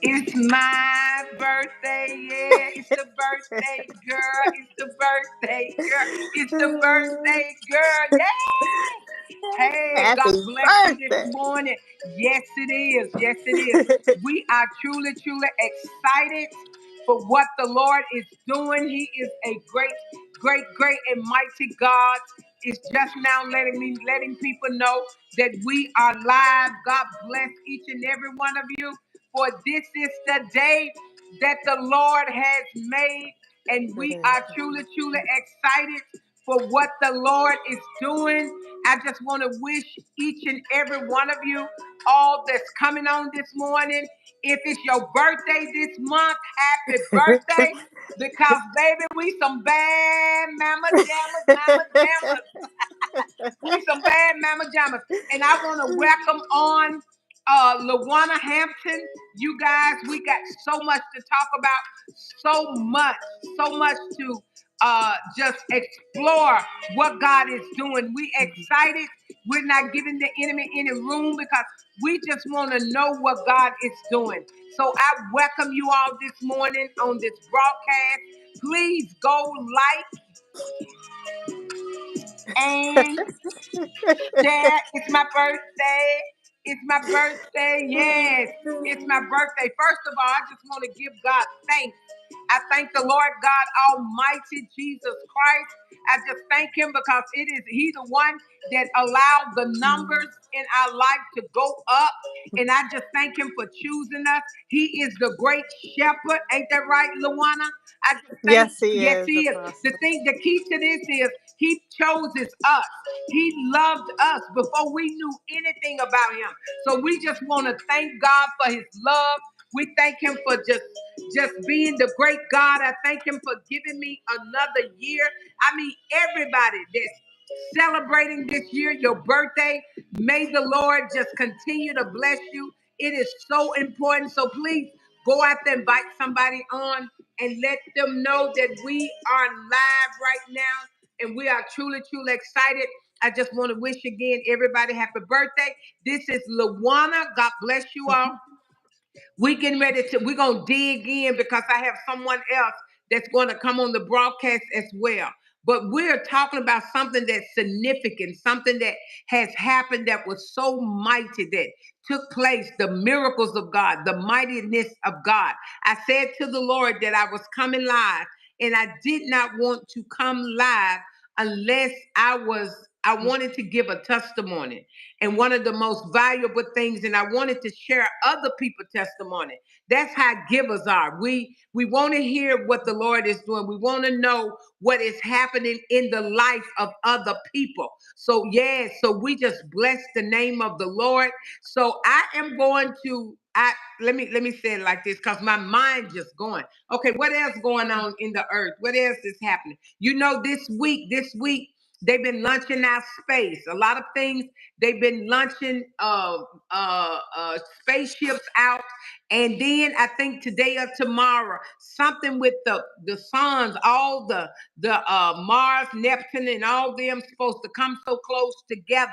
It's my birthday, yeah. It's the birthday girl. It's the birthday girl. It's the birthday girl. Yay! Hey, God Happy bless you this birthday. morning. Yes, it is. Yes, it is. We are truly, truly excited for what the Lord is doing. He is a great, great, great and mighty God. Is just now letting people know that we are live. God bless each and every one of you. For this is the day that the Lord has made, and we are truly, truly excited for what the Lord is doing. I just want to wish each and every one of you all that's coming on this morning. If it's your birthday this month, happy birthday. Because baby, we some bad mama jammas, mama jammas. We some bad mama jammas. And I want to welcome on Lawana Hampton. You guys, we got so much to talk about, so much to just explore what God is doing. We excited. We're not giving the enemy any room because we just want to know what God is doing. So I welcome you all this morning on this broadcast. Please go like and share. It's my birthday. It's my birthday. Yes, it's my birthday. First of all, I just want to give God thanks. I thank the Lord God Almighty Jesus Christ. I just thank Him because He's the one that allowed the numbers in our life to go up. And I just thank Him for choosing us. He is the great shepherd. Ain't that right, Luana? I just thank, Yes, he yes, is, He is. Apostle. The key to this is He chooses us. He loved us before we knew anything about Him. So we just want to thank God for His love. We thank Him for just being the great God. I thank Him for giving me another year. I mean, everybody that's celebrating this year, your birthday, may the Lord just continue to bless you. It is so important. So please go out there, invite somebody on, and let them know that we are live right now. And we are truly, truly excited. I just want to wish again everybody happy birthday. This is Lawana. God bless you all. We're gonna dig in because I have someone else that's gonna come on the broadcast as well. But we're talking about something that's significant, something that has happened that was so mighty that took place, the miracles of God, the mightiness of God. I said to the Lord that I was coming live, and I did not want to come live unless I wanted to give a testimony. And one of the most valuable things, and I wanted to share other people's testimony. That's how givers are. We want to hear what the Lord is doing. We want to know what is happening in the life of other people. So yeah, so we just bless the name of the Lord. So I am going to let me say it like this because my mind just going. Okay, what else going on in the earth? What else is happening? You know, this week they've been launching out space. A lot of things they've been launching spaceships out, and then I think today or tomorrow, something with the suns, all the Mars, Neptune, and all them supposed to come so close together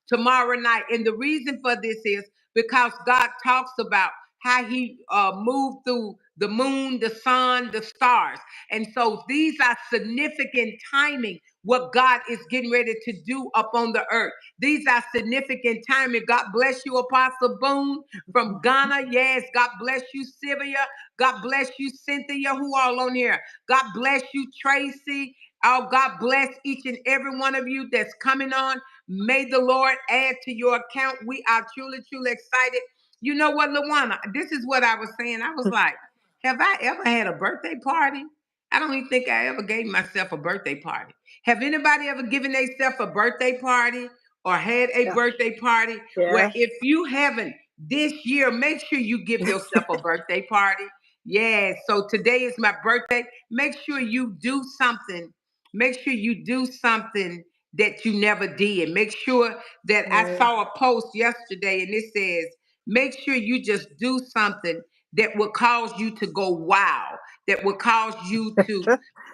tomorrow night. And the reason for this is because God talks about how He moved through the moon, the sun, the stars, and so these are significant timing. What God is getting ready to do up on the earth. These are significant timing. God bless you, Apostle Boone from Ghana. Yes, God bless you, Sylvia. God bless you, Cynthia, who all on here. God bless you, Tracy. Oh, God bless each and every one of you that's coming on. May the Lord add to your account. We are truly, truly excited. You know what, Lawana? This is what I was saying. I was like, have I ever had a birthday party? I don't even think I ever gave myself a birthday party. Have anybody ever given themselves a birthday party or had a Yeah. birthday party? Well, Yeah. if you haven't this year, make sure you give yourself a birthday party. Yeah, so today is my birthday. Make sure you do something. Make sure you do something that you never did. Make sure that I Yeah. saw a post yesterday and it says, make sure you just do something that will cause you to go wow, that will cause you to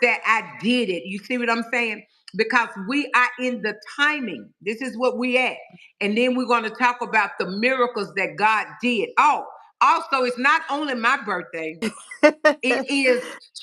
that I did it. You see what I'm saying? Because we are in the timing. This is what we at. And then we're going to talk about the miracles that God did. Oh, Also, it's not only my birthday, it is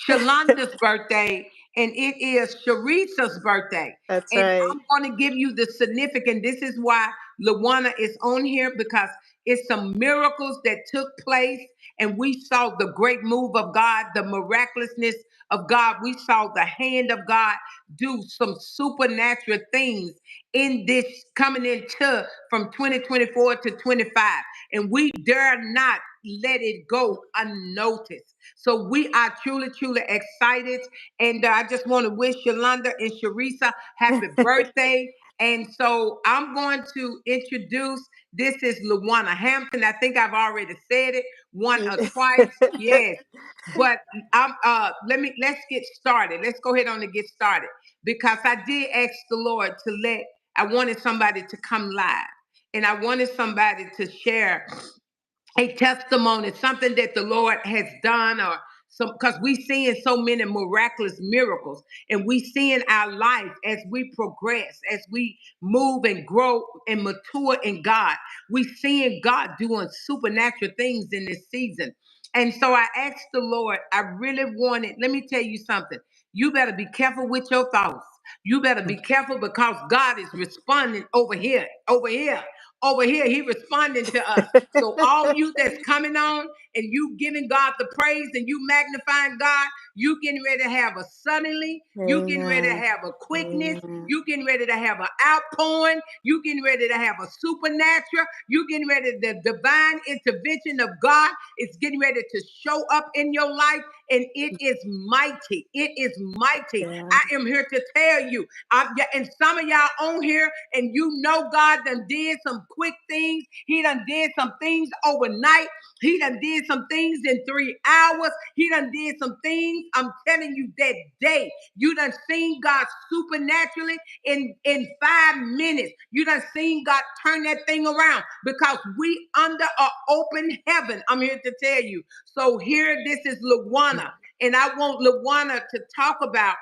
Shalanda's birthday and it is Sharice's birthday. That's And right. I'm going to give you the significant. This is why Luana is on here because it's some miracles that took place. And we saw the great move of God, the miraculousness of God. We saw the hand of God do some supernatural things in this coming into from 2024 to 25. And we dare not let it go unnoticed. So we are truly, truly excited. And I just want to wish Yolanda and Sharisa happy birthday. And so I'm going to introduce, this is Luana Hampton. I think I've already said it one or twice. Yes. But let's get started. Let's go ahead on and get started. Because I did ask the Lord I wanted somebody to come live. And I wanted somebody to share a testimony, something that the Lord has done, or some, because we seeing so many miraculous miracles, and we see in our life as we progress, as we move and grow and mature in God, we seeing God doing supernatural things in this season. And so I asked the Lord, I really wanted, let me tell you something. You better be careful with your thoughts. You better be careful because God is responding over here, over here. Over here, he responding to us. So all you that's coming on and you giving God the praise and you magnifying God, you getting ready to have a suddenly, you getting ready to Amen. have a quickness, Amen. you getting ready to have an outpouring, you getting ready to have a supernatural, you getting ready, the divine intervention of God is getting ready to show up in your life, and it is mighty. It is mighty. Yeah. I am here to tell you, and some of y'all on here, and you know God done did some quick things. He done did some things overnight. He done did some things in 3 hours. He done did some things. I'm telling you that day. You done seen God supernaturally in 5 minutes. You done seen God turn that thing around because we under an open heaven. I'm here to tell you. So here, this is Luana. And I want Luana to talk about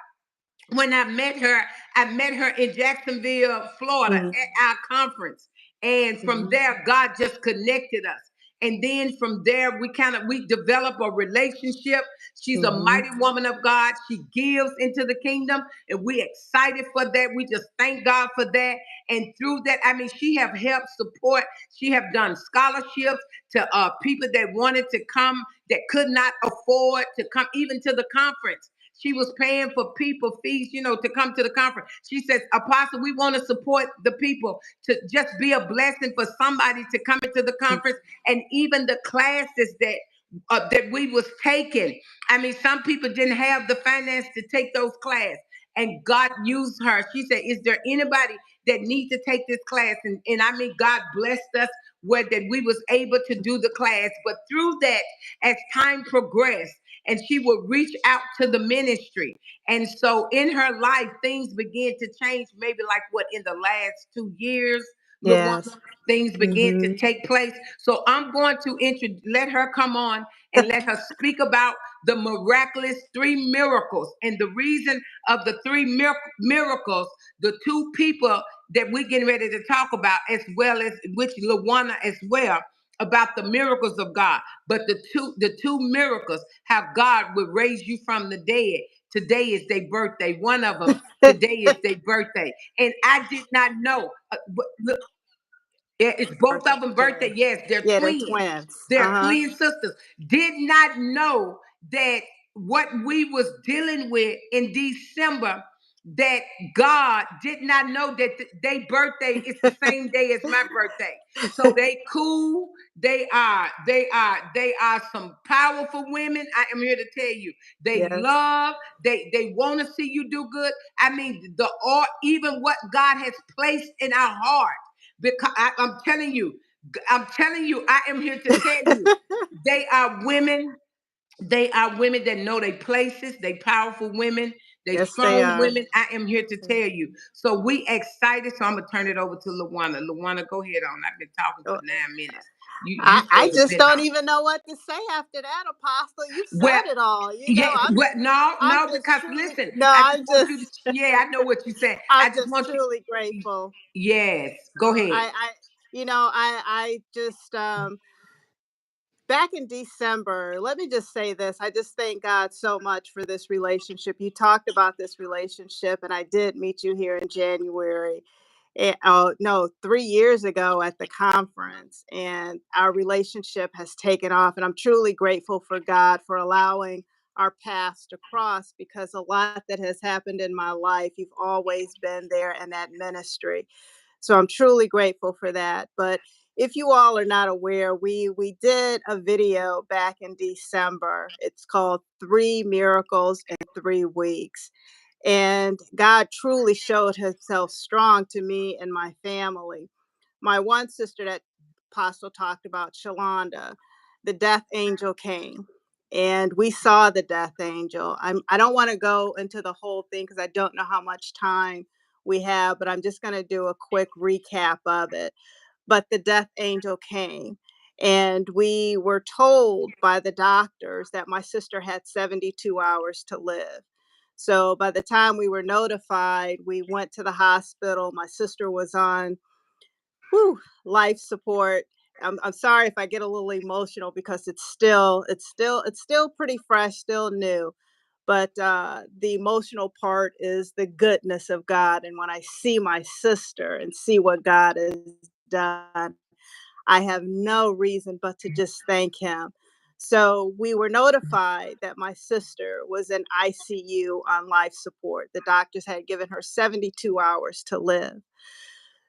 when I met her in Jacksonville, Florida Mhm. at our conference. And from Mhm. there, God just connected us. And then from there, we develop a relationship. She's a Mhm. mighty woman of God. She gives into the kingdom, and we excited for that. We just thank God for that. And through that, I mean, she have helped support. She have done scholarships to people that wanted to come that could not afford to come even to the conference. She was paying for people fees, to come to the conference. She says, Apostle, we want to support the people to just be a blessing for somebody to come into the conference, and even the classes that we was taking. I mean, some people didn't have the finance to take those classes, and God used her. She said, "Is there anybody that needs to take this class?" And I mean, God blessed us where that we was able to do the class. But through that, as time progressed, and she would reach out to the ministry. And so in her life, things began to change, maybe like what in the last 2 years, Yes. LaWanda, things began to Mhm. take place. So I'm going to let her come on and let her speak about the miraculous 3 miracles. And the reason of the 3 miracles, the 2 people that we're getting ready to talk about, as well as which LaWanda as well, about the miracles of God. But the two miracles, how God would raise you from the dead. Today is their birthday. One of them today is their birthday, and I did not know. Look, yeah, it's both Birthday of them birthday. today. Yes, they're Yeah, they're twins. twins. They're Uh-huh. twin sisters. Did not know that what we was dealing with in December, that God did not know that their birthday is the same day as my birthday. So they cool. They are some powerful women. I am here to tell you. They Yes. love, they want to see you do good. I mean, or even what God has placed in our heart, because I'm telling you, I am here to tell you, they are women. They are women that know their places. They powerful women. They Yes, they strong are. women. I am here to tell you. So we excited. So I'm gonna turn it over to Luana. Luana, go ahead on. I've been talking for Oh, 9 minutes. You I said a just bit. don't even know what to say after that, Apostle. You Well, said it all. You know, yeah. Well, no, I'm no, just because truly listen, no, I just I'm want you to. just Yeah, I know what you said. I I'm just just want you. truly grateful. Yes, go ahead. I just back in December, let me just say this. I just thank God so much for this relationship. You talked about this relationship, and I did meet you here in January. Oh, no, 3 years ago at the conference, and our relationship has taken off. And I'm truly grateful for God for allowing our paths to cross, because a lot that has happened in my life, you've always been there in that ministry. So I'm truly grateful for that. But if you all are not aware, we did a video back in December. It's called 3 Miracles in 3 Weeks. And God truly showed himself strong to me and my family. My one sister that Apostle talked about, Shalonda, the death angel came, and we saw the death angel. I don't want to go into the whole thing because I don't know how much time we have, but I'm just going to do a quick recap of it. But the death angel came, and we were told by the doctors that my sister had 72 hours to live. So by the time we were notified, we went to the hospital. My sister was on whew, life support. I'm sorry if I get a little emotional because it's still pretty fresh, still new. But the emotional part is the goodness of God. And when I see my sister and see what God has done, I have no reason but to just thank him. So we were notified that my sister was in ICU on life support. The doctors had given her 72 hours to live.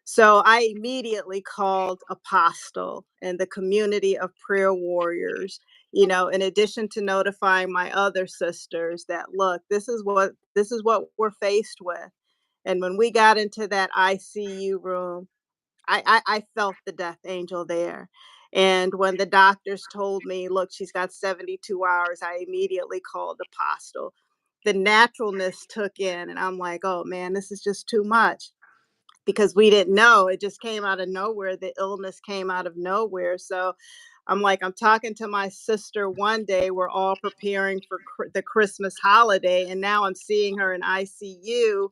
So I immediately called Apostle and the community of prayer warriors, in addition to notifying my other sisters that, look, this is what we're faced with. And when we got into that ICU room, I felt the death angel there. And when the doctors told me, look, she's got 72 hours, I immediately called Apostle. The naturalness took in, and I'm like, oh man, this is just too much, because we didn't know. It just came out of nowhere. The illness came out of nowhere. So I'm talking to my sister one day. We're all preparing for the Christmas holiday. And now I'm seeing her in ICU,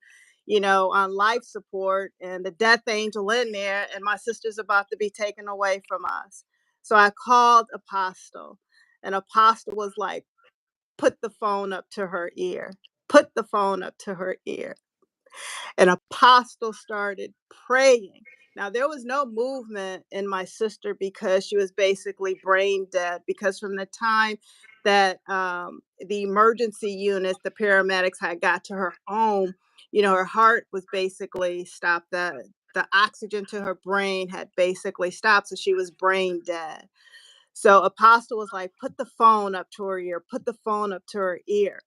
on life support, and the death angel in there. And my sister's about to be taken away from us. So I called Apostle, and Apostle was like, put the phone up to her ear. Put the phone up to her ear. And Apostle started praying. Now, there was no movement in my sister because she was basically brain dead. Because from the time that the emergency units, the paramedics had got to her home, her heart was basically stopped. The oxygen to her brain had basically stopped. So she was brain dead. So Apostle was like, put the phone up to her ear, put the phone up to her ear.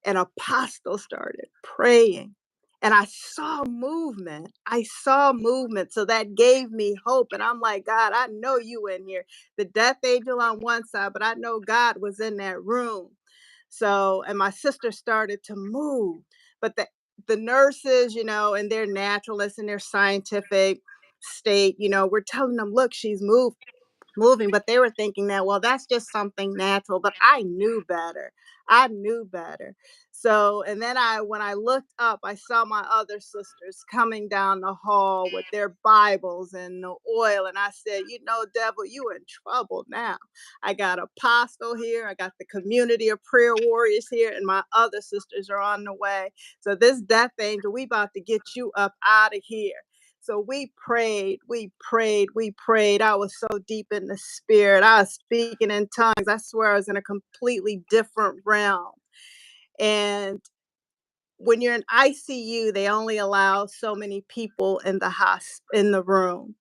And Apostle started praying. And I saw movement. I saw movement. So that gave me hope. And I'm like, God, I know you in here. The death angel on one side, but I know God was in that room. So, and my sister started to move. But the nurses, and their naturalists and their scientific state, we're telling them, look, she's moving, but they were thinking that, well, that's just something natural. But I knew better. I knew better. So, and then when I looked up, I saw my other sisters coming down the hall with their Bibles and the oil. And I said, devil, you in trouble now. I got Apostle here. I got the community of prayer warriors here, and my other sisters are on the way. So this death angel, we about to get you up out of here. So we prayed, we prayed, we prayed. I was so deep in the spirit. I was speaking in tongues. I swear I was in a completely different realm. And when you're in ICU, they only allow so many people in the room.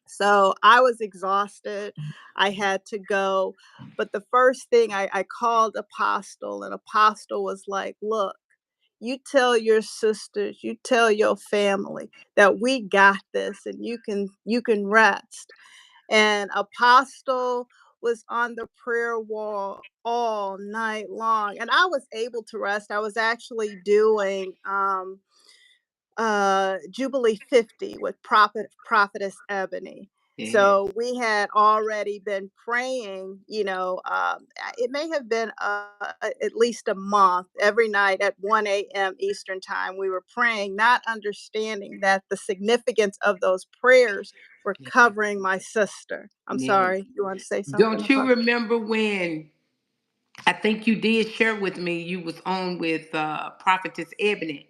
So I was exhausted. I had to go. But the first thing I called Apostle, and Apostle was like, look, you tell your sisters, you tell your family that we got this, and you can rest. And Apostle was on the prayer wall all night long, and I was able to rest. I was actually doing Jubilee 50 with Prophetess Ebony. Yeah. So we had already been praying, it may have been at least a month. Every night at 1 a.m. Eastern time, we were praying, not understanding that the significance of those prayers for covering my sister. I'm Yes. sorry. You want to say something? Don't you remember when I think you did share with me you was on with Prophetess Ebony,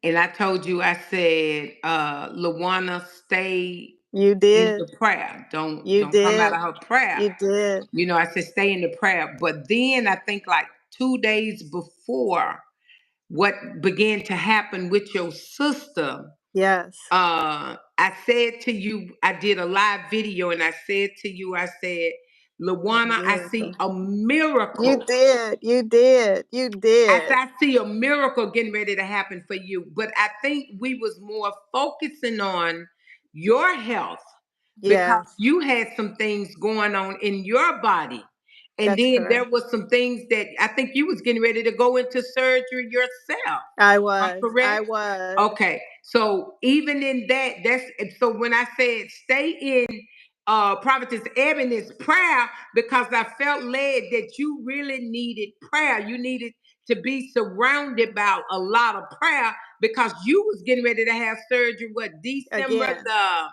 and I told you, I said, Lawana, stay You in did. the prayer. Don't You come out did. of her prayer. You did. You know, I said stay in the prayer. But then I think like 2 days before what began to happen with your sister, Yes. I said to you, I did a live video and I said to you, I said, Lawana, I see Miracle. a miracle. You did. You did. You did. I see a miracle getting ready to happen for you. But I think we was more focusing on your health because Yes, you had some things going on in your body. And that's then there correct. was some things that I think you was getting ready to go into surgery yourself. I I'm was. I correct? was. Okay. So even in that, so when I said stay in Prophetess Ebony's prayer, because I felt led that you really needed prayer. You needed to be surrounded by a lot of prayer because you was getting ready to have surgery, what, December Again. the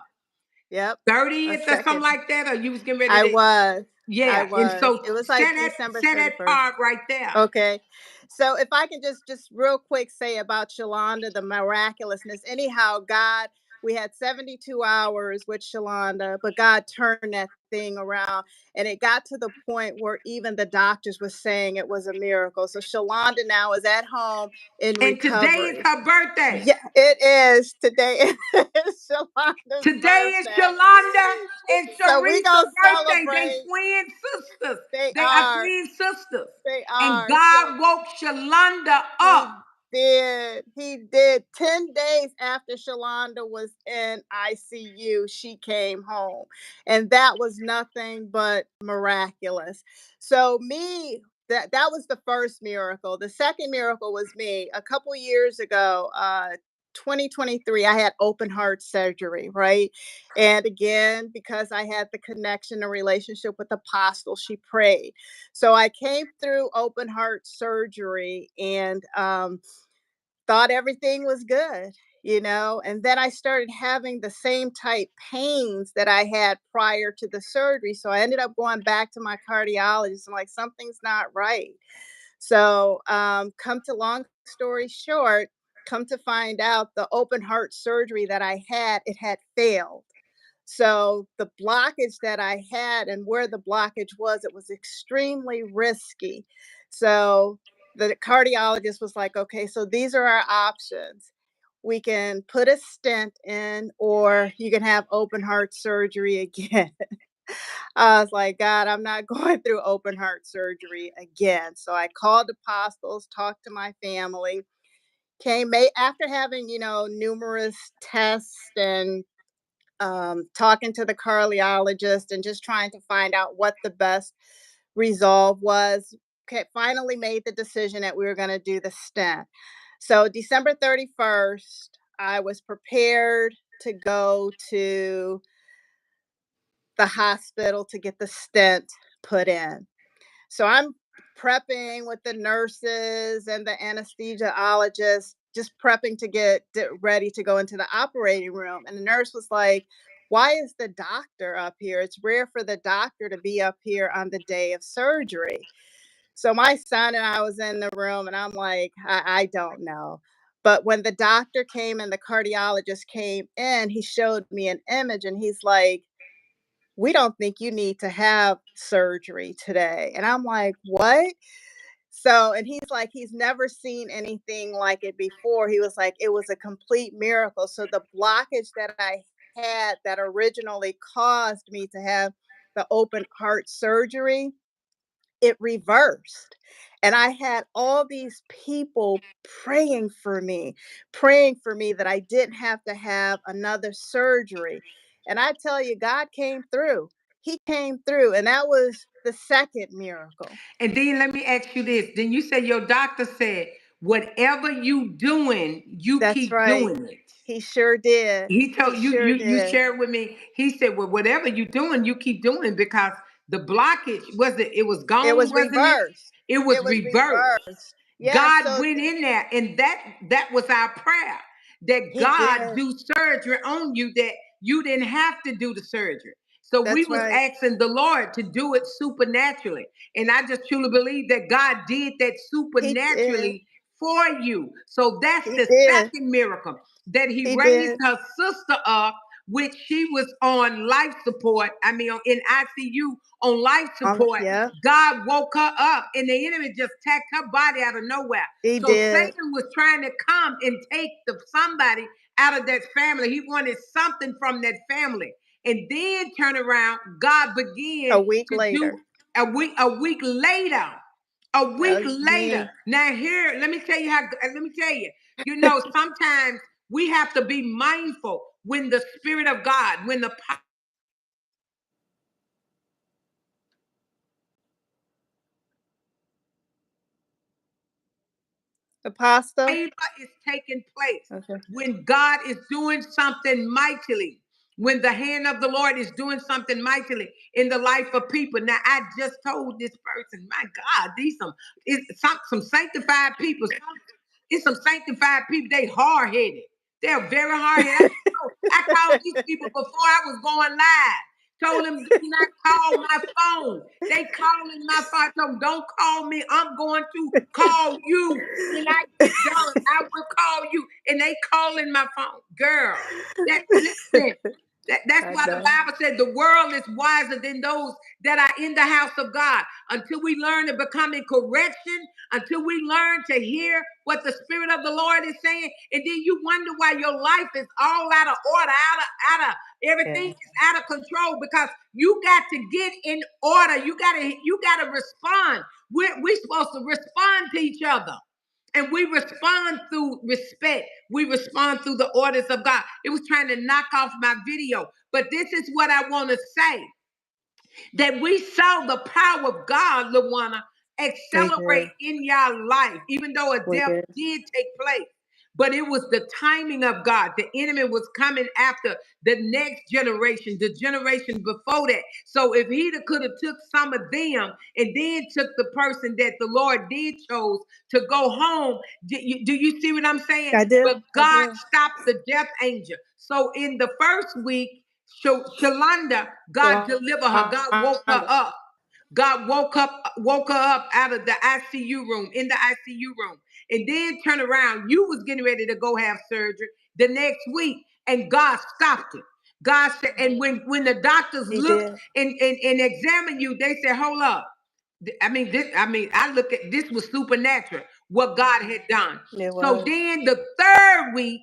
Yep. A 30th or something second. like that? Or you was getting ready I to, was. I yeah. And was. so It was set like that, December set that 31st. part right there. Okay. So if I can just real quick say about Shalonda, the miraculousness. Anyhow, God, we had 72 hours with Shalonda, but God turned that thing around. And it got to the point where even the doctors were saying it was a miracle. So Shalonda now is at home in And today is recovery. her birthday. Yeah, it is. Today is Shalonda's Today is birthday. Yolanda and So we Sharice's gonna birthday. They celebrate. twin sisters. They They are are. twin sisters. They And are. So God woke Shalonda up. he did. He did. 10 days after Shalonda was in ICU, she came home. And that was nothing but miraculous. So me, that was the first miracle. The second miracle was me. A couple years ago, 2023, I had open heart surgery, right? And again, because I had the connection and relationship with Apostle, she prayed. So I came through open heart surgery and thought everything was good, and then I started having the same type pains that I had prior to the surgery. So I ended up going back to my cardiologist. I'm like, something's not right. So, come to long story short, come to find out the open heart surgery that I had, it had failed. So the blockage that I had and where the blockage was, it was extremely risky. So the cardiologist was like, okay, so these are our options. We can put a stent in, or you can have open heart surgery again. I was like, God, I'm not going through open heart surgery again. So I called apostles, talked to my family, after having, numerous tests and talking to the cardiologist and just trying to find out what the best resolve was. Okay, finally made the decision that we were going to do the stent. So December 31st, I was prepared to go to the hospital to get the stent put in. So I'm prepping with the nurses and the anesthesiologist, just prepping to get ready to go into the operating room. And the nurse was like, why is the doctor up here? It's rare for the doctor to be up here on the day of surgery. So my son and I was in the room, and I'm like, I don't know. But when the doctor came and the cardiologist came in, he showed me an image and he's like, we don't think you need to have surgery today. And I'm like, what? So, and he's like, he's never seen anything like it before. He was like, it was a complete miracle. So the blockage that I had that originally caused me to have the open heart surgery, it reversed. And I had all these people praying for me that I didn't have to have another surgery. And I tell you, God came through. He came through. And that was the second miracle. And then let me ask you this. Then you say your doctor said, whatever you doing, you That's keep right. doing it. He sure did. He He told you, sure you did. shared with me. He said, well, whatever you doing, you keep doing because the blockage it was It gone, was wasn't it? reversed. It was It was reversed. reversed. Yeah. God So went in there, and that was our prayer that he God did. do surgery on you, that you didn't have to do the surgery. So we That's was right. asking the Lord to do it supernaturally. And I just truly believe that God did that He did. supernaturally for you. So that's He the did. second miracle, that he He raised did. her sister up, which she was on life support. I mean, in ICU on life support. Yeah, God woke her up, and the enemy just attacked her body out of nowhere. he So did. Satan was trying to come and take somebody out of that family. He wanted something from that family. And then turn around, God began A week to do later. a week later. A week later. Mm. Now here, let me tell you, you know, sometimes we have to be mindful when the Spirit of God, when the Apostle. favor is taking place, Okay. when God is doing something mightily, when the hand of the Lord is doing something mightily in the life of people. Now, I just told this person, my God, some sanctified people. It's some sanctified people. They hard headed. They're very hard headed. I called these people before I was going live. Told them, do not call my phone. They calling my phone. I told them, don't call me. I'm going to call you. When I get done, I will call you. And they calling my phone. Girl, listen. That's I why the know. Bible said the world is wiser than those that are in the house of God. Until we learn to become in correction, until we learn to hear what the Spirit of the Lord is saying, and then you wonder why your life is all out of order, out of everything Yeah. is out of control, because you got to get in order. You gotta respond. We're supposed to respond to each other. And we respond through respect. We respond through the orders of God. It was trying to knock off my video. But this is what I want to say, that we saw the power of God, Luana, We accelerate did. in your life, even though a We death did. did take place. But it was the timing of God. The enemy was coming after the next generation, the generation before that. So if he could have took some of them and then took the person that the Lord did chose to go home, do you see what I'm saying? I do. But I God do. stopped the death angel. So in the first week, Shalonda, God delivered her. God woke her Wanda. up. God woke her up out of the ICU room, in the ICU room, and then turn around. You was getting ready to go have surgery the next week, and God stopped it. God said, and when the doctors He looked did. and examined you, they said, "Hold up." I look at this was supernatural what God had done. It So was. then the third week,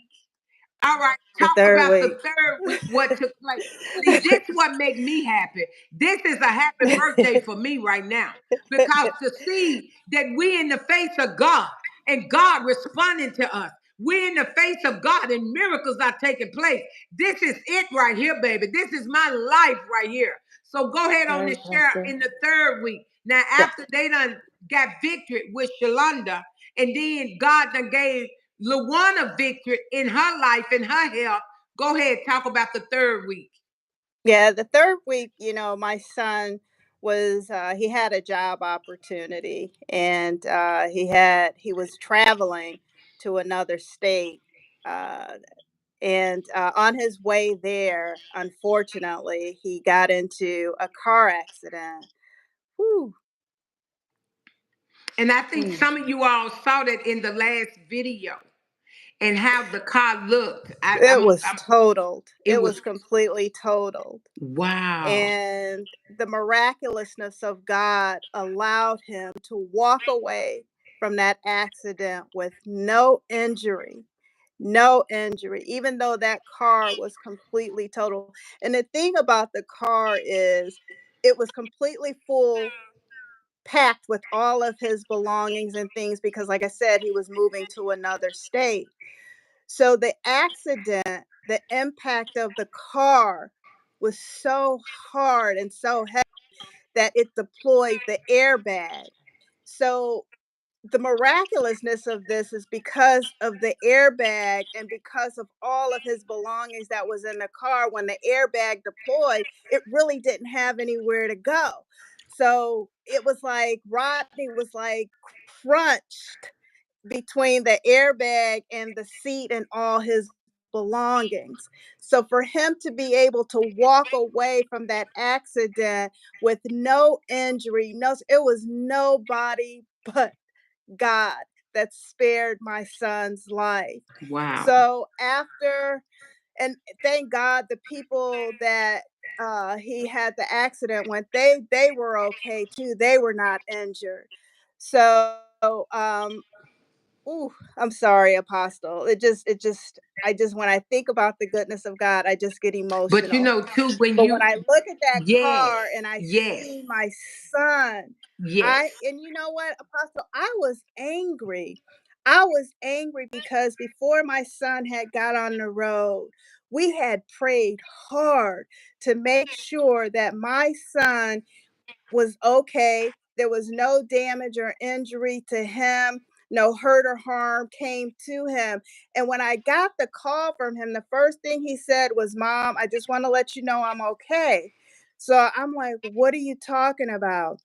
all right, The talk third about the week. third week, what took place. See, this what make me happy. This is a happy birthday for me right now. Because to see that we in the face of God and God responding to us. We in the face of God and miracles are taking place. This is it right here, baby. This is my life right here. So go ahead on Right, and share Pastor. in the third week. Now, The, after they done got victory with Shalonda, and then God done gave Luana victory in her life and her health. Go ahead, talk about the third week. yeah, the third week, my son was he had a job opportunity, and he was traveling to another state, uh, and on his way there, unfortunately, he got into a car accident. Whew. And I think Mm. some of you all saw that in the last video and how the car looked. It was totaled. It It was was completely totaled. wow. And the miraculousness of God allowed him to walk away from that accident with no injury. No injury, even though that car was completely total. And the thing about the car is it was completely full, packed with all of his belongings and things because, like I said, he was moving to another state. So the accident, the impact of the car was so hard and so heavy that it deployed the airbag. So the miraculousness of this is because of the airbag and because of all of his belongings that was in the car. When the airbag deployed, it really didn't have anywhere to go. So it was like Rodney was like crunched between the airbag and the seat and all his belongings. So for him to be able to walk away from that accident with no injury, no, it was nobody but God that spared my son's life. Wow. So after, and thank God the people that he had the accident with, they were okay too. They were not injured. So um ooh, I'm sorry, Apostle. I just, when I think about the goodness of God, I just get But you emotional. know, too, when But when you, I look at that yes, car and I yes, see my son, yes, and you know what, Apostle, I was angry. I was angry because before my son had got on the road, we had prayed hard to make sure that my son was okay. There was no damage or injury to him. No hurt or harm came to him. And when I got the call from him, the first thing he said was, "Mom, I just want to let you know I'm okay." So I'm like, "What are you talking about?"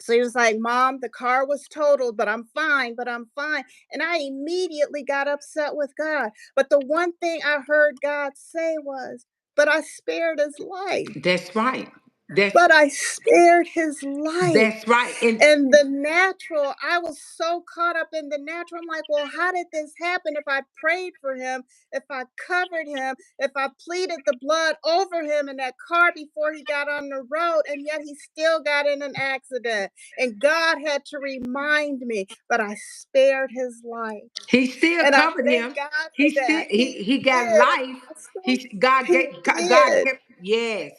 So he was like, "Mom, the car was totaled, but I'm fine, but I'm fine." And I immediately got upset with God. But the one thing I heard God say was, "But I spared his life." that's right. That's But I spared his life. that's right. And And the natural, I was so caught up in the natural. I'm like, well, how did this happen? If I prayed for him, if I covered him, if I pleaded the blood over him in that car before he got on the road, and yet he still got in an accident. And God had to remind me, but I spared his life. he still And I covered thank him. God for He still that. He he got did, life. Apostle. He God He gave God did. kept, yes.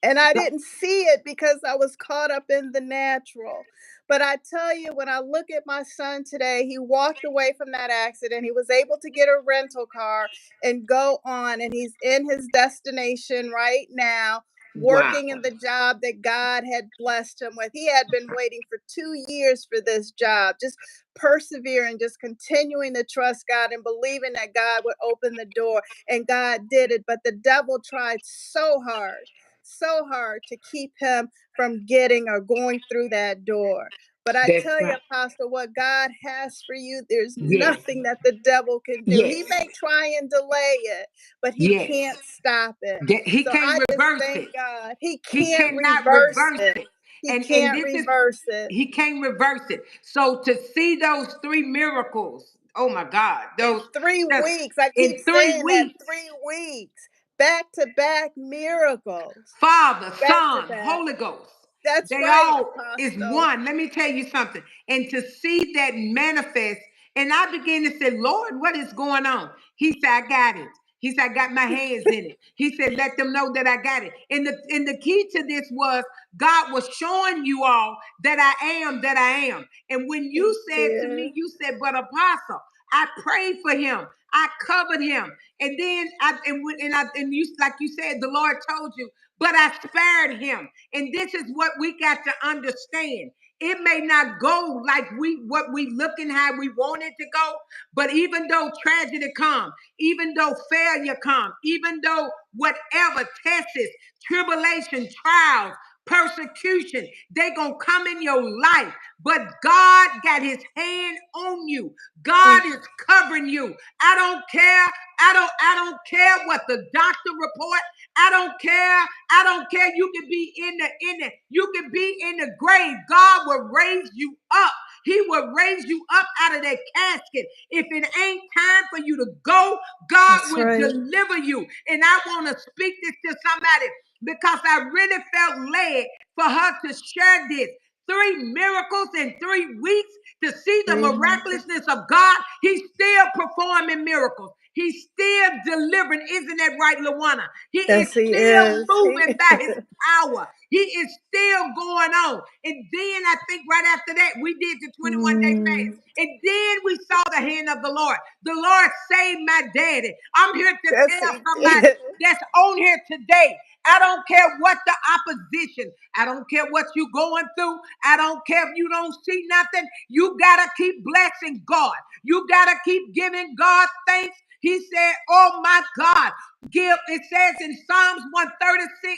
And I God- didn't see it because I was caught up in the natural. But I tell you, when I look at my son today, he walked away from that accident. He was able to get a rental car and go on, and he's in his destination right now, Wow. working in the job that God had blessed him with. He had been waiting for 2 years for this job, just persevering, just continuing to trust God and believing that God would open the door. And God did it. But the devil tried so hard to keep him from getting or going through that door. But I That's tell you, right. Apostle, what God has for you, there's Yes. nothing that the devil can do. Yes. He may try and delay it, but he Yes. can't stop it. He So can't I just reverse thank it. God. He He can't cannot reverse reverse it. it. He And can't this is, reverse it. he can't reverse it. So to see those three miracles, oh my God, In those three just weeks, I in keep 3 saying that, weeks, 3 weeks, back to back miracles, Father, back to Son, back. Holy Ghost, That's they right, all is Apostle. one. Let me tell you something. And to see that manifest, and I began to say, Lord, what is going on? He said, I got it. He said, I got my hands in it. He said, let them know that I got it. And the key to this was God was showing you all that I am that I am. And when you said to Yeah. me, you said, but Apostle, I prayed for him. I covered him. And then and you, like you said, the Lord told you, but I spared him. And this is what we got to understand. It may not go like we looking how we want it to go, but even though tragedy come, even though failure come, even though whatever tests, tribulation, trials, persecution, they gonna come in your life. But God got his hand on you. God Mm. is covering you. I don't care. I don't care what the doctor report. I don't care. I don't care. You can be you can be in the grave. God will raise you up. He will raise you up out of that casket. If it ain't time for you to go, God That's will right. deliver you. And I want to speak this to somebody because I really felt led for her to share this. 3 miracles in 3 weeks, to see the Amen. miraculousness of God. He's still performing miracles. He's still delivering. Isn't that right, Luana? He is Yes, he still is. moving by his power. He is still going on. And then I think right after that, we did the 21-day fast. Mm. And then we saw the hand of the Lord. The Lord saved my daddy. I'm here to Yes, tell he somebody did. that's on here today. I don't care what the opposition. I don't care what you're going through. I don't care if you don't see nothing. You got to keep blessing God. You got to keep giving God thanks. He said, oh my God, give. It says in Psalms 136,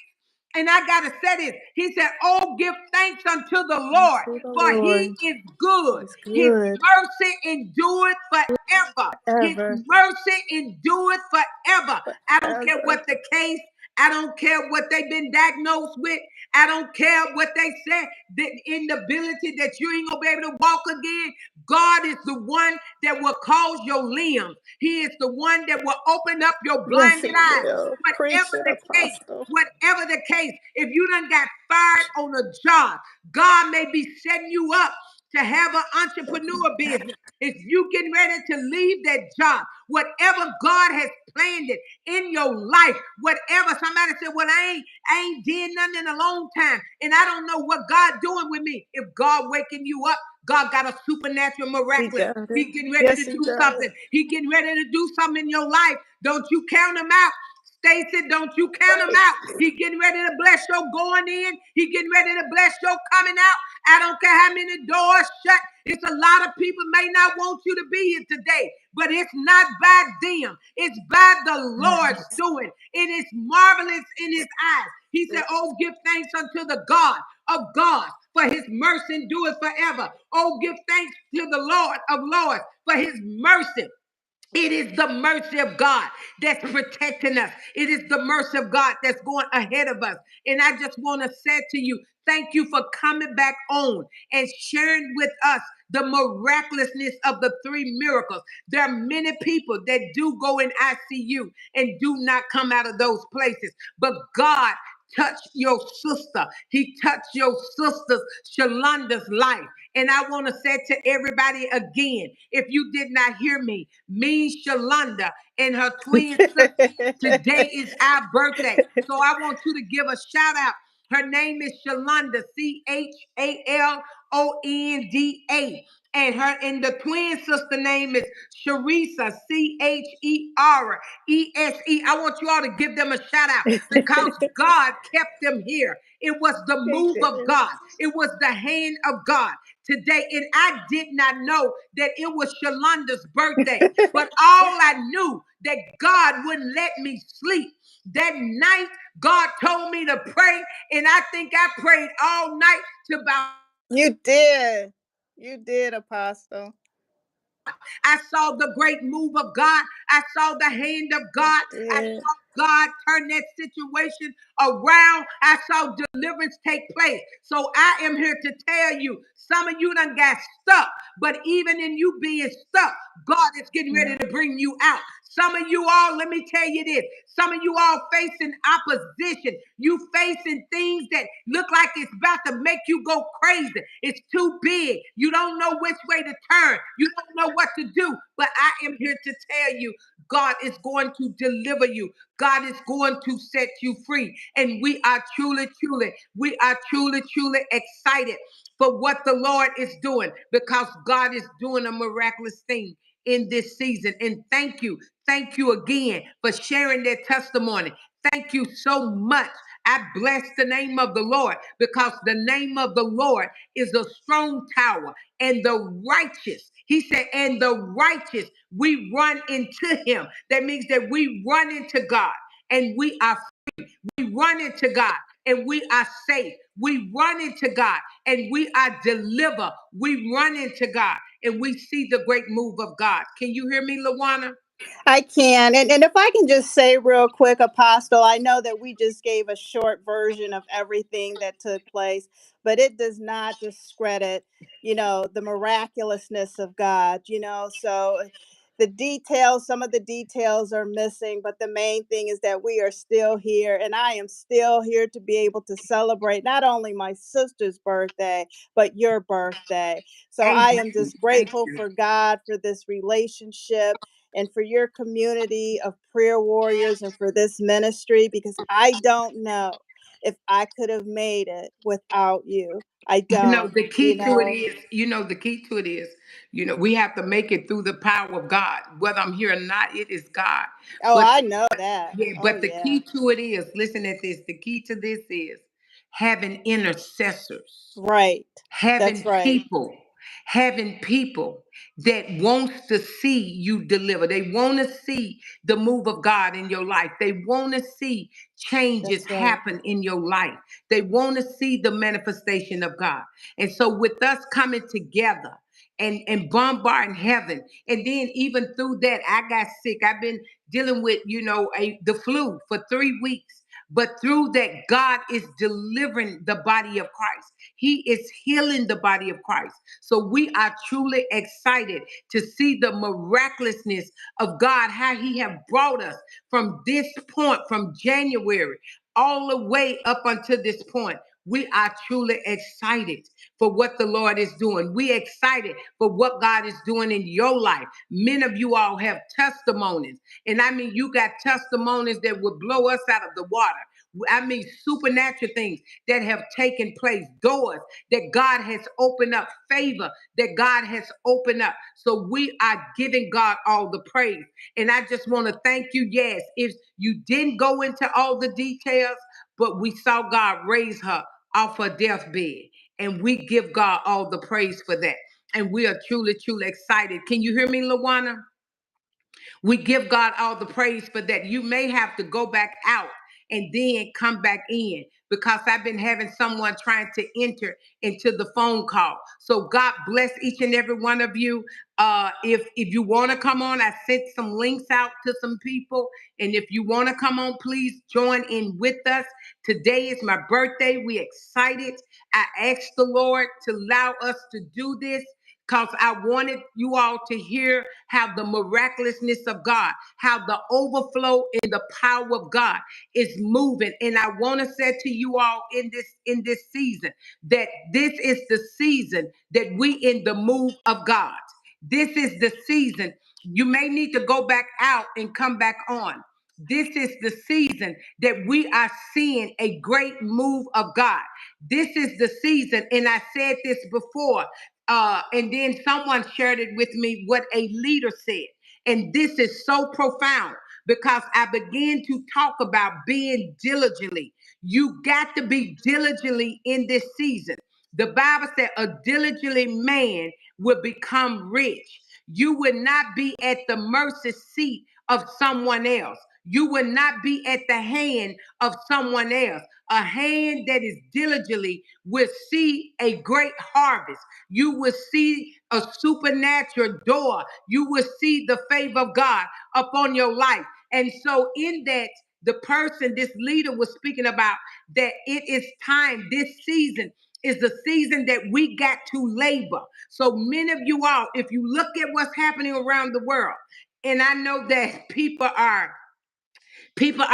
And I got to say this. He said, oh, give thanks unto the Thanks Lord, to the for he Lord. is good. He's His good mercy endureth forever. His ever, mercy endureth forever. I don't care ever. what the case. I don't care what they've been diagnosed with. I don't care what they said, the inability that you ain't gonna be able to walk again. God is the one that will cause your limbs. He is the one that will open up your Yes, blinded he eyes. will. Preach Whatever it, the case, Apostle. whatever the case, if you done got fired on a job, God may be setting you up to have an entrepreneur business. If you getting ready to leave that job, whatever God has planned it in your life, whatever somebody said, well, I ain't did nothing in a long time, and I don't know what God doing with me. If God waking you up, God got a supernatural He miraculous. does it. He getting ready Yes, to he do does. something. He getting ready to do something in your life. Don't you count him out. Stacy, don't you count him out. He getting ready to bless your going in. He getting ready to bless your coming out. I don't care how many doors shut. It's a lot of people may not want you to be here today, but it's not by them. It's by the Lord's doing. It is marvelous in his eyes. He said, oh, give thanks unto the God of God, for his mercy endureth forever. Oh, give thanks to the Lord of Lords, for his mercy. It is the mercy of God that's protecting us. It is the mercy of God that's going ahead of us. And I just want to say to you, thank you for coming back on and sharing with us the miraculousness of the three miracles. There are many people that do go in ICU and do not come out of those places. But God touched your sister. He touched your sister's Shalanda's life. And I want to say to everybody again, if you did not hear me, me, Shalonda, and her twin sister, today is our birthday. So I want you to give a shout out. Her name is Shalonda, Chalonda. And the twin sister name is Sharisa, Cherese. I want you all to give them a shout out because God kept them here. It was the move of God. It was the hand of God today. And I did not know that it was Shalonda's birthday, but all I knew that God wouldn't let me sleep. That night, God told me to pray, and I think I prayed all night to about. You did. You did, Apostle. I saw the great move of God. I saw the hand of God. I Yeah. saw God turn that situation around. I saw deliverance take place. So I am here to tell you, some of you done got stuck, but even in you being stuck, God is getting ready to bring you out. Some of you all, let me tell you this, some of you all facing opposition. You facing things that look like it's about to make you go crazy. It's too big. You don't know which way to turn. You don't know what to do. But I am here to tell you, God is going to deliver you. God is going to set you free. And we are truly excited for what the Lord is doing because God is doing a miraculous thing in this season. And thank you again for sharing that testimony. Thank you so much. I bless the name of the Lord because the name of the Lord is a strong tower and the righteous. He said, and the righteous, we run into him. That means that we run into God and we are free. We run into God and we are safe. We run into God and we are delivered. We run into God and we see the great move of God. Can you hear me, Lawana? I can. And if I can just say real quick, Apostle, I know that we just gave a short version of everything that took place, but it does not discredit, the miraculousness of God, So the details, some of the details are missing, but the main thing is that we are still here and I am still here to be able to celebrate not only my sister's birthday, but your birthday. So I am just grateful for God for this relationship and for your community of prayer warriors and for this ministry because I don't know if I could have made it without you. I don't, The key to it is, the key to it is, we have to make it through the power of God. Whether I'm here or not, it is God. Oh, But I know that. yeah, Oh, but the yeah. key to it is, listen at this. The key to this is having intercessors, Right. having That's right. people. having people that wants to see you deliver. They want to see the move of God in your life. They want to see changes That's right. happen in your life. They want to see the manifestation of God. And so with us coming together and bombarding heaven, and then even through that, I got sick. I've been dealing with, the flu for 3 weeks. But through that, God is delivering the body of Christ. He is healing the body of Christ. So we are truly excited to see the miraculousness of God, how he have brought us from this point, from January, all the way up until this point. We are truly excited for what the Lord is doing. We excited for what God is doing in your life. Many of you all have testimonies. And I mean, you got testimonies that would blow us out of the water. I mean, supernatural things that have taken place, doors that God has opened up, favor that God has opened up. So we are giving God all the praise. And I just want to thank you. Yes, if you didn't go into all the details, but we saw God raise her off her deathbed. And we give God all the praise for that. And we are truly, truly excited. Can you hear me, Lawana? We give God all the praise for that. You may have to go back out and then come back in because I've been having someone trying to enter into the phone call. So God bless each and every one of you. If you want to come on, I sent some links out to some people. And if you want to come on, please join in with us. Today is my birthday. We excited. I asked the Lord to allow us to do this because I wanted you all to hear how the miraculousness of God, how the overflow in the power of God is moving. And I want to say to you all in this season that this is the season that we in the move of God. This is the season. You may need to go back out and come back on. This is the season that we are seeing a great move of God. This is the season, and I said this before, and then someone shared it with me what a leader said. And this is so profound because I began to talk about being diligently. You got to be diligently in this season. The Bible said a diligently man will become rich. You will not be at the mercy seat of someone else. You will not be at the hand of someone else. A hand that is diligently will see a great harvest. You will see a supernatural door. You will see the favor of God upon your life. And so in that, the person, this leader was speaking about that it is time, this season is the season that we got to labor. So many of you all, if you look at what's happening around the world, and I know that people are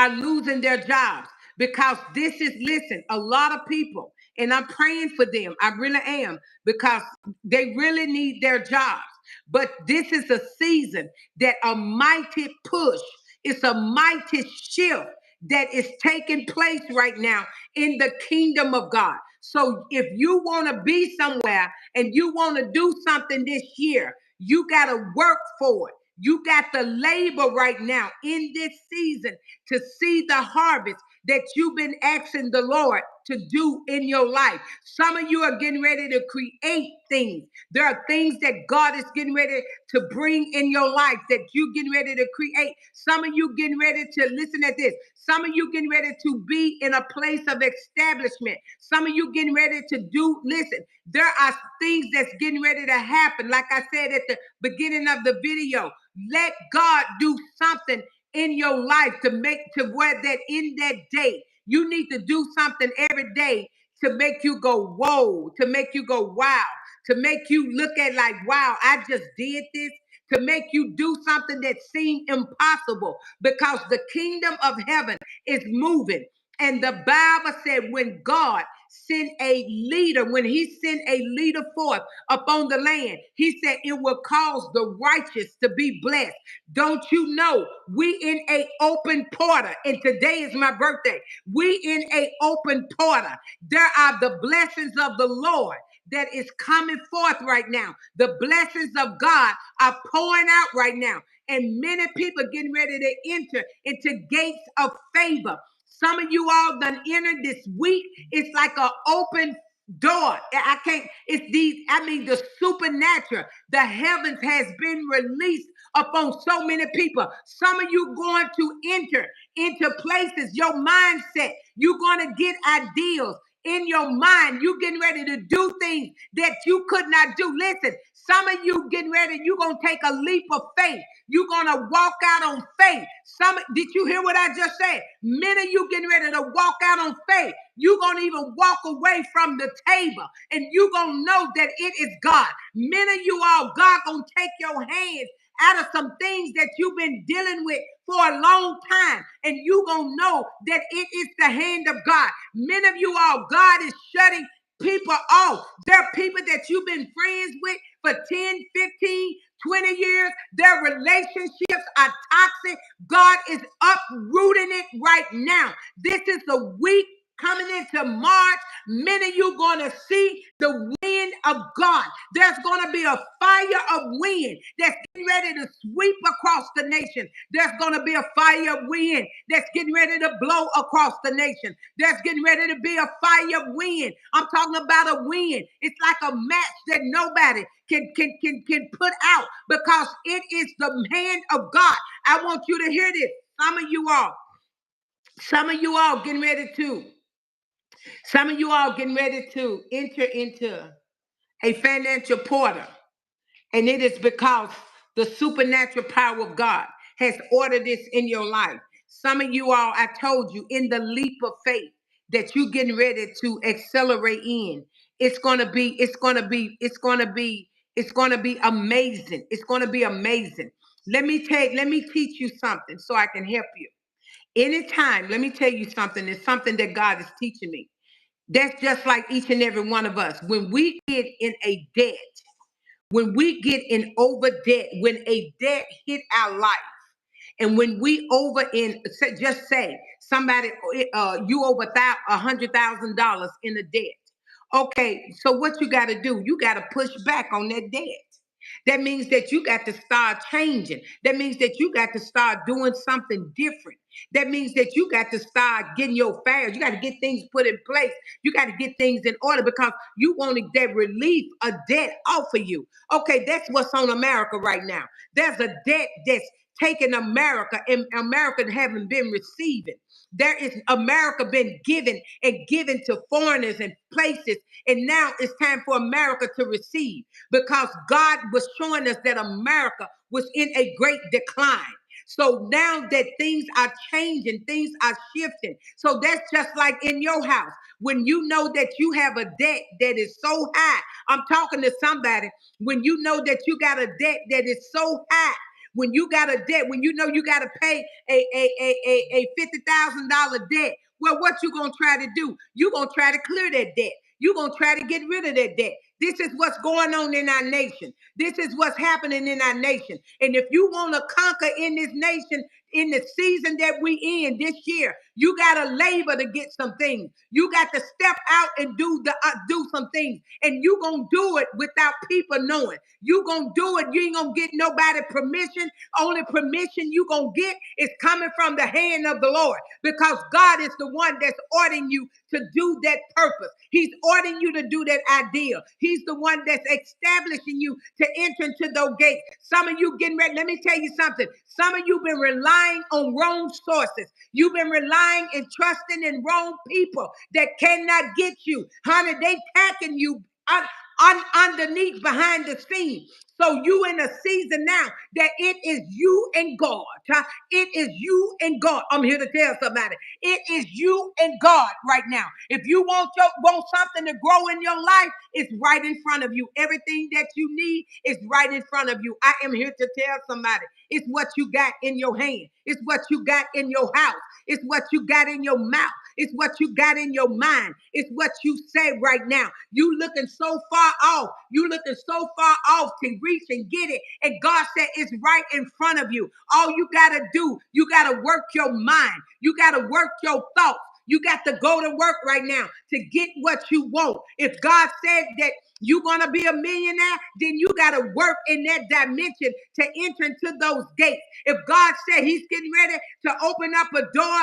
losing their jobs because this is, listen, a lot of people, and I'm praying for them. I really am because they really need their jobs. But this is a season that a mighty push, it's a mighty shift that is taking place right now in the kingdom of God. So if you want to be somewhere and you want to do something this year, you got to work for it. You got the labor right now in this season to see the harvest that you've been asking the Lord to do in your life. Some of you are getting ready to create things. There are things that God is getting ready to bring in your life that you're getting ready to create. Some of you getting ready to listen at this. Some of you getting ready to be in a place of establishment. Some of you getting ready to do, listen, there are things that's getting ready to happen. Like I said at the beginning of the video, let God do something in your life to make to where that in that day you need to do something every day to make you go whoa, to make you go wow, to make you look at like wow, I just did this, to make you do something that seemed impossible because the kingdom of heaven is moving. And the Bible said when God sent a leader, when he sent a leader forth upon the land, he said it will cause the righteous to be blessed. Don't you know we in a open portal, and today is my birthday. We in a open portal. There are the blessings of the Lord that is coming forth right now. The blessings of God are pouring out right now. And many people getting ready to enter into gates of favor. Some of you all done entered this week. It's like an open door. I can't, it's these, I mean, the supernatural, the heavens has been released upon so many people. Some of you going to enter into places, your mindset, you're going to get ideals in your mind. You getting ready to do things that you could not do. Listen, some of you getting ready, you're going to take a leap of faith. You're going to walk out on faith. Did you hear what I just said? Many of you getting ready to walk out on faith. You're going to even walk away from the table and you're going to know that it is God. Many of you all, God going to take your hands out of some things that you've been dealing with for a long time, and you gonna know that it is the hand of God. Many of you all, God is shutting people off. There are people that you've been friends with for 10, 15, 20 years. Their relationships are toxic. God is uprooting it right now. This is the week coming into March. Many of you going to see the wind of God. There's going to be a fire of wind that's getting ready to sweep across the nation. There's going to be a fire of wind that's getting ready to blow across the nation. There's getting ready to be a fire of wind. I'm talking about a wind. It's like a match that nobody can put out because it is the hand of God. I want you to hear this. Some of you all getting ready to enter into a financial portal. And it is because the supernatural power of God has ordered this in your life. Some of you all, I told you, in the leap of faith that you're getting ready to accelerate in. It's gonna be amazing. It's gonna be amazing. Let me teach you something so I can help you. Anytime, let me tell you something. It's something that God is teaching me. That's just like each and every one of us. When we get in a debt, when we get in over debt, when a debt hit our life, and when we over in, just say somebody, you over $100,000 in a debt. Okay, so what you got to do? You got to push back on that debt. That means that you got to start changing. That means that you got to start doing something different. That means that you got to start getting your affairs. You got to get things put in place. You got to get things in order because you want that relief, a debt off of you. Okay, that's what's on America right now. There's a debt that's taking America, and America haven't been receiving. There is America been given and given to foreigners and places, and now it's time for America to receive because God was showing us that America was in a great decline. So now that things are changing, things are shifting. So that's just like in your house. When you know that you have a debt that is so high, I'm talking to somebody. When you know that you got a debt that is so high, when you got a debt, when you know you got to pay a $50,000 debt, well, what you gonna try to do? You gonna try to clear that debt. You gonna try to get rid of that debt. This is what's going on in our nation. This is what's happening in our nation. And if you want to conquer in this nation, in the season that we in this year, you got to labor to get some things. You got to step out and do some things. And you going to do it without people knowing. You going to do it. You ain't going to get nobody permission. Only permission you going to get is coming from the hand of the Lord, because God is the one that's ordering you to do that purpose. He's ordering you to do that ideal. He's the one that's establishing you to enter into those gates. Some of you getting ready. Let me tell you something. Some of you been relying on wrong sources. You've been relying and trusting in wrong people that cannot get you. Honey, they tacking you underneath, behind the scenes. So you in a season now that it is you and God. It is you and God. I'm here to tell somebody. It is you and God right now. If you want something to grow in your life, it's right in front of you. Everything that you need is right in front of you. I am here to tell somebody. It's what you got in your hand. It's what you got in your house. It's what you got in your mouth. It's what you got in your mind. It's what you say right now. You looking so far off. You looking so far off to reach and get it. And God said it's right in front of you. All you got to do, you got to work your mind. You got to work your thoughts. You got to go to work right now to get what you want. If God said that you're going to be a millionaire, then you got to work in that dimension to enter into those gates. If God said he's getting ready to open up a door,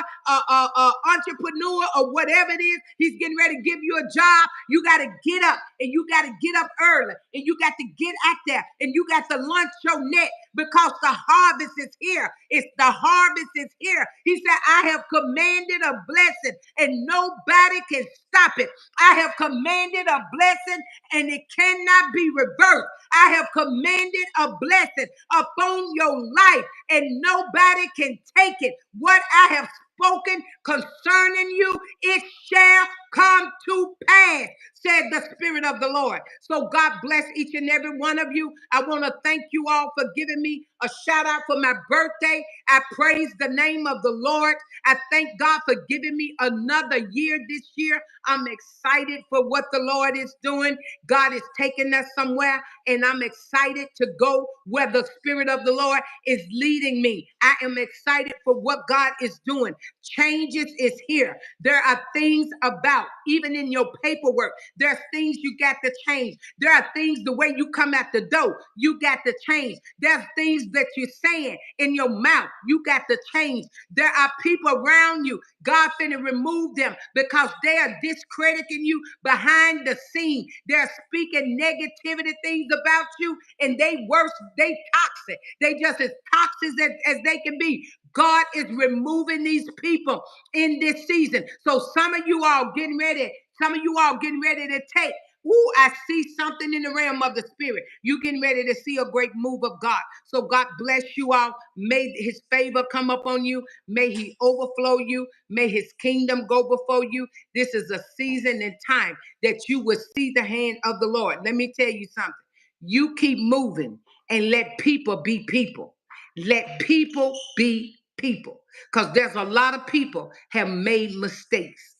entrepreneur or whatever it is, he's getting ready to give you a job, you got to get up, and you got to get up early, and you got to get out there, and you got to launch your net, because the harvest is here. It's the harvest is here. He said, I have commanded a blessing and nobody can stop it. I have commanded a blessing and it cannot be reversed. I have commanded a blessing upon your life and nobody can take it. What I have spoken concerning you, it shall come to pass, said the Spirit of the Lord. So God bless each and every one of you. I want to thank you all for giving me a shout out for my birthday. I praise the name of the Lord. I thank God for giving me another year this year. I'm excited for what the Lord is doing. God is taking us somewhere, and I'm excited to go where the Spirit of the Lord is leading me. I am excited for what God is doing. Changes is here. There are things about, even in your paperwork, there's things you got to change. There are things, the way you come out the door, you got to change. There's things that you're saying in your mouth, you got to change. There are people around you, God finna remove them because they are discrediting you behind the scene. They're speaking negativity things about you, and they worse, they toxic. They just as toxic as they can be. God is removing these people in this season. So some of you all getting ready to take. Ooh, I see something in the realm of the Spirit. You getting ready to see a great move of God. So God bless you all. May his favor come upon you. May he overflow you. May his kingdom go before you. This is a season and time that you will see the hand of the Lord. Let me tell you something. You keep moving and let people be people. Let people be people. Because there's a lot of people have made mistakes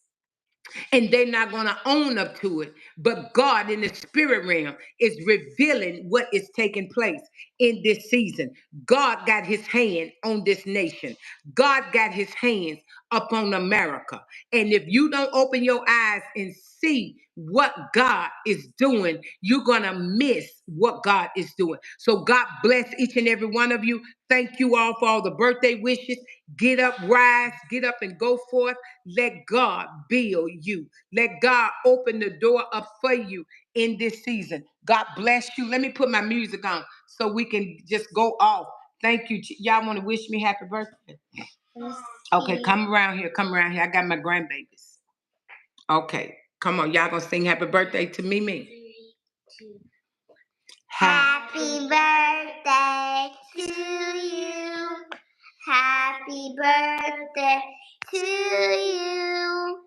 and they're not going to own up to it. But God in the spirit realm is revealing what is taking place in this season. God got his hand on this nation. God got his hands upon America. And if you don't open your eyes and see what God is doing, you're going to miss what God is doing. So God bless each and every one of you. Thank you all for all the birthday wishes. Get up, rise, get up and go forth. Let God build you. Let God open the door up for you in this season. God bless you. Let me put my music on so we can just go off. Thank you. Y'all want to wish me happy birthday? Okay, come around here. Come around here. I got my grandbabies. Okay, come on. Y'all gonna sing happy birthday to Mimi? Happy birthday to you. Happy birthday to you.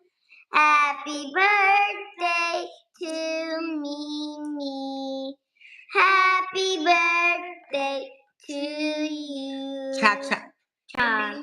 Happy birthday to Mimi. Happy birthday to you. Cha-cha. Cha.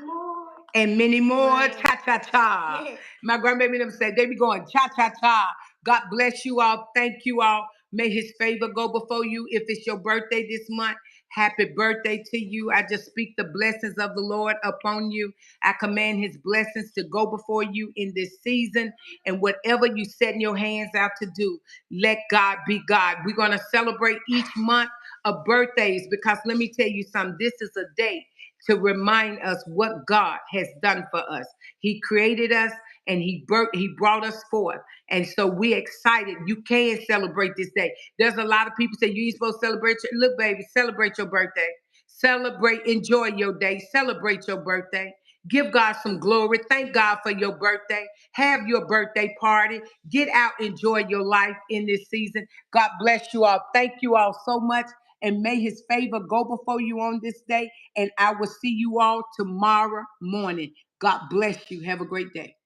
And many more cha-cha-cha. My grandbaby them said they be going cha-cha-cha. God bless you all. Thank you all. May his favor go before you. If it's your birthday this month, happy birthday to you. I just speak the blessings of the Lord upon you. I command his blessings to go before you in this season. And whatever you setting your hands out to do, let God be God. We're going to celebrate each month of birthdays because let me tell you something. This is a day to remind us what God has done for us. He created us and he brought us forth. And so we're excited. You can celebrate this day. There's a lot of people say you ain't supposed to celebrate look, baby, celebrate your birthday. Celebrate, enjoy your day, celebrate your birthday. Give God some glory. Thank God for your birthday. Have your birthday party. Get out, enjoy your life in this season. God bless you all. Thank you all so much. And may his favor go before you on this day. And I will see you all tomorrow morning. God bless you. Have a great day.